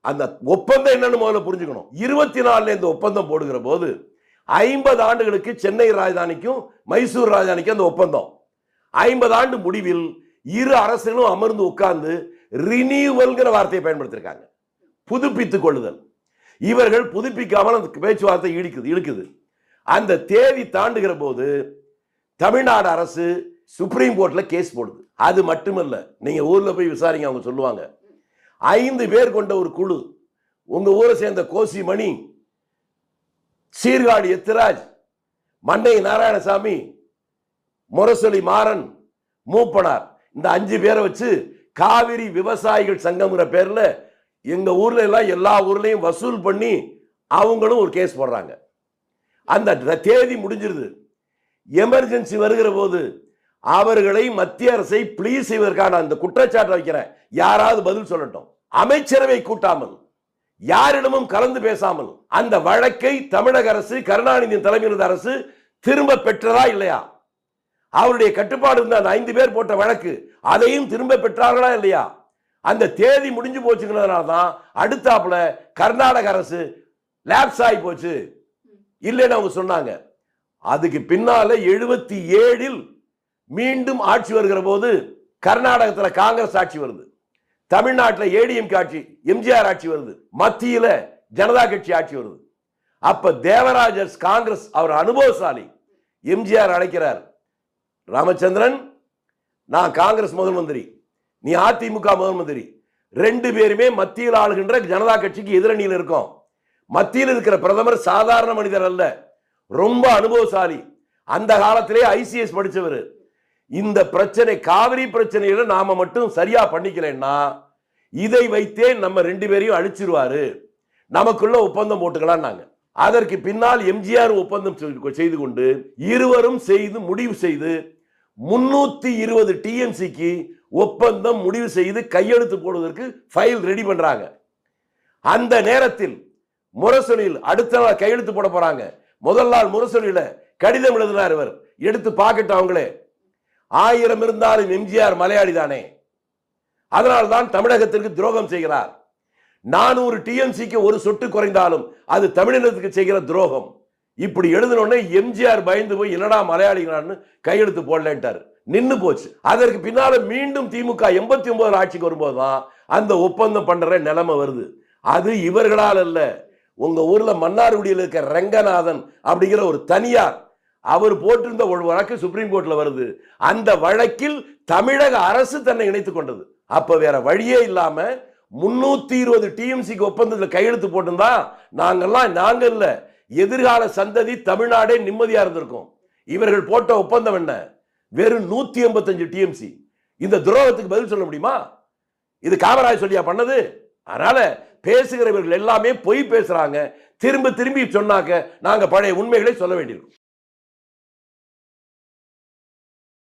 அந்த ஒப்பந்தம் என்னன்னு முதல்ல புரிஞ்சுக்கணும். 24 இந்த ஒப்பந்தம் போடுகிற போது 50 ஆண்டுகளுக்கு சென்னை ராஜதானிக்கும் மைசூர் ராஜதானிக்கும் அந்த ஒப்பந்தம். 50 ஆண்டு முடிவில் இரு அரசுகளும் அமர்ந்து உட்கார்ந்து ரினியூவல்ங்கிற வார்த்தையை பயன்படுத்திருக்காங்க, புதுப்பித்துக் கொள்ளுதல். இவர்கள் புதுப்பிக்காமல் அந்த பேச்சுவார்த்தை இழுக்குது. அந்த தேதி தாண்டுகிற போது தமிழ்நாடு அரசு சுப்ரீம் கோர்ட்ல கேஸ் போடுது. அது மட்டுமல்ல, நீங்க ஊர்ல போய் விசாரிங்க, அவங்க சொல்லுவாங்க 5 பேர் கொண்ட ஒரு குழு, உங்க ஊரை சேர்ந்த கோசி மணி, சீர்காழி எத்திராஜ், மண்டை நாராயணசாமி, முரசொலி மாறன், மூப்பனார், இந்த 5 பேரை வச்சு காவிரி விவசாயிகள் சங்கம்ங்கிற பேர்ல எங்க ஊர்ல எல்லாம் எல்லா ஊர்லயும் வசூல் பண்ணி அவங்களும் ஒரு கேஸ் போடுறாங்க. அந்த தேதி முடிஞ்சிருது. எமர்ஜென்சி வருகிற போது அவர்களை மத்திய அரசை ப்ளீஸ் செய்வதற்கான அந்த குற்றச்சாட்டை வைக்கிறேன். யாராவது பதில் சொல்லட்டும். அமைச்சரவை கூட்டாமல், யாரிடமும் கலந்து பேசாமல் அந்த வழக்கை தமிழக அரசு, கருணாநிதி தலைமையில் அரசு திரும்ப பெற்றதா இல்லையா? அவருடைய கட்டுப்பாடு இருந்த அந்த 5 பேர் போட்ட வழக்கு அதையும் திரும்ப பெற்றார்களா இல்லையா? அந்த தேதி முடிஞ்சு போச்சுங்கிறதுனால தான் அடுத்தாப்புல கர்நாடக அரசு லேப்ஸ் ஆகி போச்சு இல்லைன்னு அவங்க சொன்னாங்க. அதுக்கு பின்னால 77 மீண்டும் ஆட்சி வருகிற போது கர்நாடகத்தில் காங்கிரஸ் ஆட்சி வருது, தமிழ்நாட்டில் ஏடிஎம்கே ஆட்சி, எம்ஜிஆர் ஆட்சி வருது, மத்தியில ஜனதா கட்சி ஆட்சி வருது. அப்ப தேவராஜர் காங்கிரஸ், அவர் அனுபவசாலி. எம்ஜிஆர் அழைக்கிறார், ராமச்சந்திரன், நான் காங்கிரஸ் முதல் மந்திரி, நீ அதிமுக முதல் மந்திரி, 2 பேருமே மத்தியில் ஆளுகின்ற ஜனதா கட்சிக்கு எதிரணியில் இருக்கோம். மத்தியில் இருக்கிற பிரதமர் சாதாரண மனிதர் அல்ல, ரொம்ப அனுபவசாலி. அந்த காலத்திலே ஐசிஎஸ் படிச்சவர். இந்த பிரச்சனை, காவிரி பிரச்சனையில நாம மட்டும் சரியா பண்ணிக்கலன்னா இதை வைத்தே நம்ம 2 பேரையும் அழிச்சிருவாரு, நமக்குள்ள ஒப்பந்தம் போட்டுக்கலாம். அதற்கு பின்னால் எம்ஜிஆர் ஒப்பந்தம் செய்து கொண்டு இருவரும் முடிவு செய்து 320 டிஎம்சிக்கு ஒப்பந்தம் முடிவு செய்து கையெழுத்து போடுவதற்கு ஃபைல் ரெடி பண்றாங்க. அந்த நேரத்தில் முரசொலியில் அடுத்த நாள் கையெழுத்து போட போறாங்க. முதல் நாள் முரசொலியில கடிதம் எழுதினார் இவர், எடுத்து பார்க்கட்டும் அவங்களே. 1000 இருந்தாலும் எம்ஜிஆர் மலையாளி தானே, அதனால்தான் தமிழகத்திற்கு துரோகம் செய்கிறார். 400 டிஎம்சிக்கு ஒரு சொட்டு குறைந்தாலும் அது தமிழினத்துக்கு செய்கிற துரோகம். இப்படி எழுதினோடனே எம்ஜிஆர் பயந்து போய் என்னடா மலையாளிகளான்னு கையெழுத்து போடலன்ட்டார், நின்னு போச்சு. அதற்கு பின்னால மீண்டும் திமுக 89 ஆட்சிக்கு வரும்போதுதான் அந்த ஒப்பந்தம் பண்ற நிலைமை வருது. அது இவர்களால் அல்ல, உங்க ஊர்ல மன்னார்குடியில் இருக்க ரங்கநாதன் அப்படிங்கிற ஒரு தனியார், அவர் போட்டிருந்த ஒரு வழக்கு சுப்ரீம் கோர்ட்ல வருது. அந்த வழக்கில் தமிழக அரசு தன்னை இணைத்துக் கொண்டது. அப்ப வேற வழியே இல்லாம 320 டிஎம்சிக்கு ஒப்பந்தத்தில் கையெழுத்து போட்டிருந்தா நாங்க இல்ல, எதிர்கால சந்ததி தமிழ்நாடே நிம்மதியா இருந்திருக்கும். இவர்கள் போட்ட ஒப்பந்தம் என்ன? வெறும் 185 டிஎம்சி. இந்த துரோகத்துக்கு பதில் சொல்ல முடியுமா? இது காமராஜ் சொல்லியா பண்ணது? அதனால பேசுகிறவர்கள் எல்லாமே பொய் பேசுறாங்க. திரும்பி சொன்னாக்க நாங்க பழைய உண்மைகளை சொல்ல வேண்டியிருக்கும்.